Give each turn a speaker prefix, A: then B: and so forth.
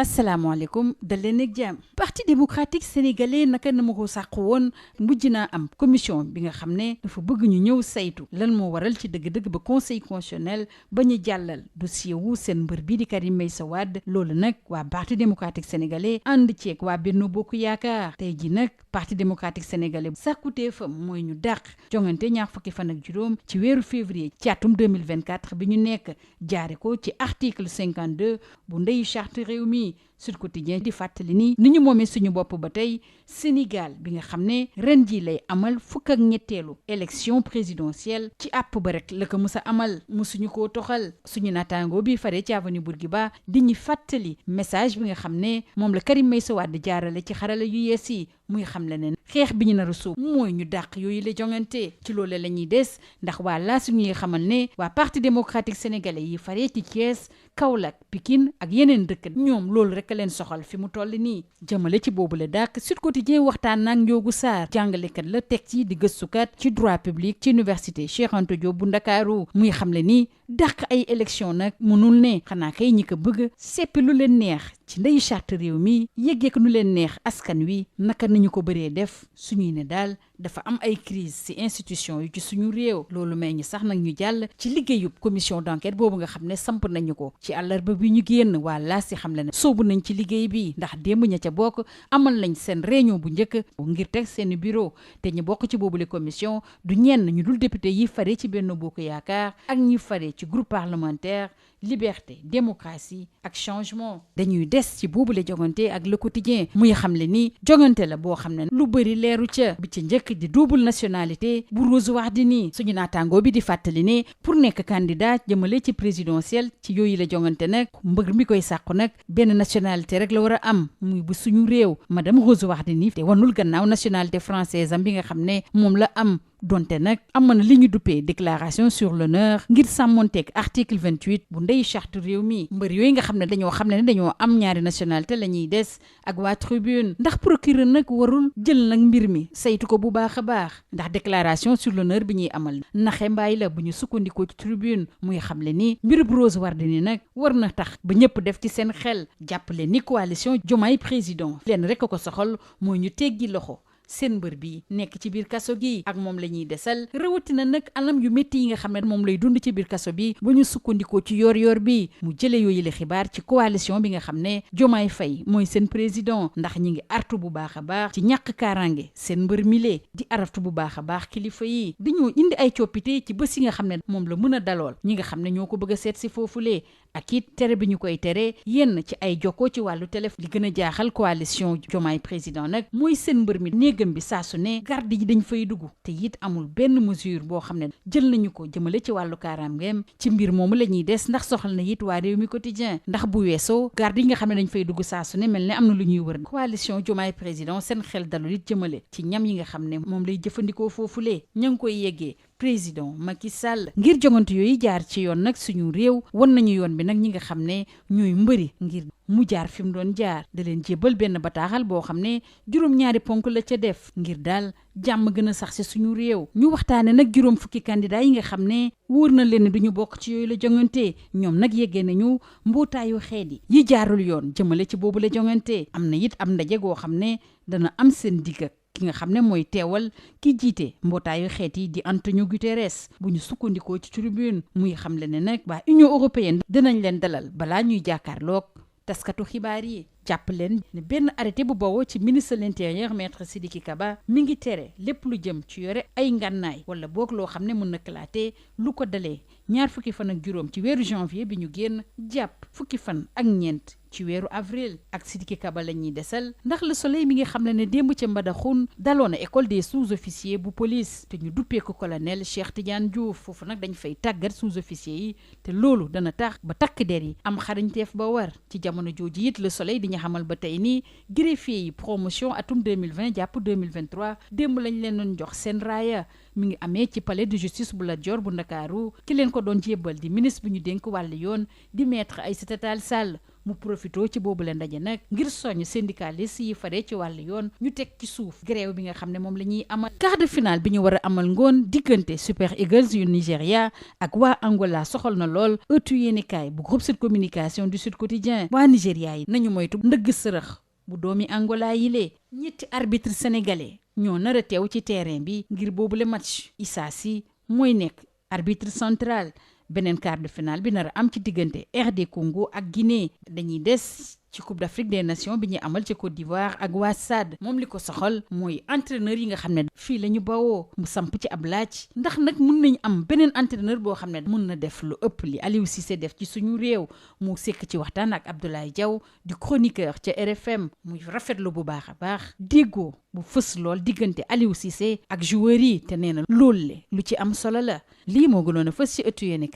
A: asalaamaaleykum dal leen ak jàmm parti démocratique sénégalais naka na ma ko sàq woon mujj naa am commission bi nga xam ne dafa bëgg ñu ñëw saytu lan moo waral ci dëgg-dëgg ba conseil constitutionnel ba ñu jàllal dossier wu seen mbër bii di Karim Meïssa Wade loolu nag waa parti démocratique sénégalais ànd ceeg waa Benno Bokk Yaakaar tey ji nag parti démocratique sénégalais sàkkuteefam mooy ñu dàq jongante ñaar fukki fan ak juróom ci weeru février ci atum 2024 bi ñu nekk jaare ko ci article 52 bu ndeyu charte réew mi Sud Quotidien di fàttali ni ñu moomee suñu bopp ba tey Sénégal bi nga xam ne ren ji lay amal fukk ak ñetteelu élection présidentielle ci àpp ba rek la ko mës a amal musuñu koo toxal suñu naataango bi fare ci avenue Bourguiba di ñu fàttali message bi nga xam ne moom la Karim Meïssa Wade jaarale ci xarala yu yees yi muy xam le ne xeex bi ñu nar a sóob mooy ñu dàq yooyu la jongante ci loole la ñuy des ndax waa laa suñuy xamal ne waa parti démocratique sénégalais yi fare ci Thiès Kaolack Pikine ak yeneen dëkk ñoom loolu rek leen soxal fi mu toll nii jëmale ci boobu la dàq Sud Quotidien waxtaan naag Ndiogou Sarr jàngalekat la teg ci di gëstukat ci droit public ci université Cheikh Anta Diop bu Ndakaaru muy xamle ni dàq ay élection nag mënul ne xanaa kay ñi ko bëgg seppi lu leen neex ci ndeyu charte réew mi yëggeek nu leen neex askan wi naka nañu ko bëree def suñuy ne daal dafa am ay crise ci institution yu ci suñu réew loolu may ñu sax nag ñu jàll ci liggéeyub commission d'enquête boobu nga xam ne samp nañu ko ci àllarba bi ñu génn waa laa si xam le ne soobu nañ ci liggéey bi ndax démb ña ca bokk amal nañ seen réunion bu njëkk ngir teg seen bureau te ñu bokk ci boobule commission du ñenn ñu dul député yi fare ci Benno Bokk Yaakaar ak ñi fare ci groupe parlementaire liberté démocratie ak changement dañuy des ci boobule jogante ak le quotidien muy xamle ni jogante la boo xam ne lu bëri leeru ca bi ci njëkk di double nationalité bu Rose Wardini suñu naataangoo bi di fàttali ne pour nekk candidat jëmale ci présidentielle ci yooyu la jogante nag mbër mi koy sàqu nag benn nationalité rek la war a am muy bu suñu réew madame Rose Wardini te wanul gannaaw nationalité française am bi nga xam ne moom la am donte nag am na li ñu duppee déclaration sur l'honneur ngir sàmmonteeg article 28 bu ndey charte réew mi mbër yooyu nga xam ne dañoo xam ne dañoo am ñaari nationalité la ñuy des ak waa tribune ndax procureur nag warul jël nag mbir mi saytu ko bu baax a baax ndax déclaration sur l'honneur bi ñuy amal naxe mbaay la bu ñu sukkandikoo ci tribune muy xamle ni mbirub Rose Wardini nag war na tax ba ñëpp def ci seen xel jàppale ni coalition Diomaye président leen rek ko soxal mooy ñu teggi loxo seen mbër bi nekk ci biir kaso gi ak moom la ñuy desal rawatina nag anam yu métti yi nga xam ne moom lay dund ci biir kaso bi ba ñu sukkandikoo ci yor bi mu jële yooyu la xibaar ci coalition bi nga xam ne Diomaye Faye mooy seen président ndax ñi ngi artu bu baax a baax ci ñàkk kaaraange seen mbër mile di araftu bu baax a baax kilifa yi dañoo indi ay coppite ci bés yi nga xam ne moom la mën a dalool ñi nga xam ne ñoo ko bëgg a seet si foofulee ak it tere bi ñu koy tere yenn ci ay jokkoo ci wàllu téléphone li gën a jaaxal coalition Diomaye président nag mooy seen mbër mi néegam bi saa su ne garde yi dañ fay dugg te it amul benn mesure boo xam ne jël nañu ko jëmale ci wàllu kaaraangeem ci mbir moomu la ñuy des ndax soxal na it waa réew mi quotidien ndax bu weesoo garde yi nga xam ne dañ fay dugg saa su ne mel ne am na lu ñuy wër coalition Diomaye président seen xel dalul it jëmale ci ñam yi nga xam ne moom lay jëfandikoo foofulee ña ngi koy yeggee président Macky Sall ngir jongante yooyu jaar ci yoon nag suñu réew wan nañu yoon bi nag ñi nga xam ne ñooy mbëri ngir mu jaar fi mu doon jaar da leen jébbal benn bataaxal boo xam ne juróom-ñaari ponk la ca def ngir daal jàmm gën a sax si suñu réew ñu waxtaane nag juróom fukki candidat yi nga xam ne wóor na leen ne duñu bokk ci yooyu la jongante ñoom nag yeggee nañu mbootaayu xeet yi jaarul yoon jëmale ci boobu la jongante am na it am ndaje goo xam ne dana am seen digg ki nga xam ne mooy teewal ki jiite mbootaayu xeet yi di Antonio Guterres bu ñu sukkandikoo ci tribune muy xam le ne nag waa Union européenne dinañ leen dalal balaa ñuy jàkkaarloog taskatu xibaar yi jàpp leen ne benn arrêté bu bawoo ci ministre de l'intérieur maître Sidiki Kaba mi ngi tere lépp lu jëm ci yore ay ngànnaay wala boog loo xam ne mën na kalaatee lu ko dalee ñaar fukki fan ak juróom ci weeru janvier bi ñu génn jàpp fukki fan ak ñeent ci weeru avril ak Sidiki Kaba la ñuy desal ndax Le Soleil mi ngi xam ne démb ca Mbadakhoune daloon na école des sous-officiers bu police te ñu duppee ko colonel Cheikh Tidiane Diouf foofu nag dañ fay tàggat sous-officiers yi te loolu dana tax ba takk der yi am xarañteef ba war ci jamono jooju it Le Soleil di ñu xamal ba tey nii greffier yi promotion atum 2020 jàpp 2023 démb lañ leen doon jox seen raaya mi ngi amee ci palais de justice bu Lat Dior bu Ndakaaru ki leen ko doon jébbal di ministre bu ñu dénk wàllu yoon di maître Aïssata Tall Sall mu profito ci boobu la ndaje nag ngir soññ syndicaliste yi faree ci wàllu yoon ñu teg ci suuf grève bi nga xam ne moom la ñuy amal. quart de finale bi ñu war a amal ngoon diggante Super Eagles yu Nigéria ak waa Angola soxal na lool ëttu yéenekaay bu groupe Sud Communication du Sud Quotidien. waa Nigéria yi nañu moytu ndëgg sërëx bu doomi Angola yi lee. ñetti arbitre sénégalais ñoo nar a teew ci terrain bi ngir boobu le match. Issa Sy mooy nekk arbitre central. beneen quart de finale bi nar a am ci diggante RD Congo ak Guinée. dañuy des ci Coupe d'Afrique des Nations bi ñuy amal ci Côte d'Ivoire ak waa SAD. moom li ko soxal mooy entraîneur yi nga xam ne fii la ñu bawoo. mu samp ci ab laaj ndax nag mun nañ am beneen entraîneur boo xam ne mun na def lu ëpp li Aliou Cissé def ci suñu réew. mu sekk ci waxtaan ak Abdoulaye Diaw di chroniqueur ca RFM muy rafetlu bu baax a baax déggoo bu fës lool diggante Aliou Cissé ak joueurs yi te nee na loolu le lu ci am solo la lii moo gënoon a fës ci ëttu yéenekaay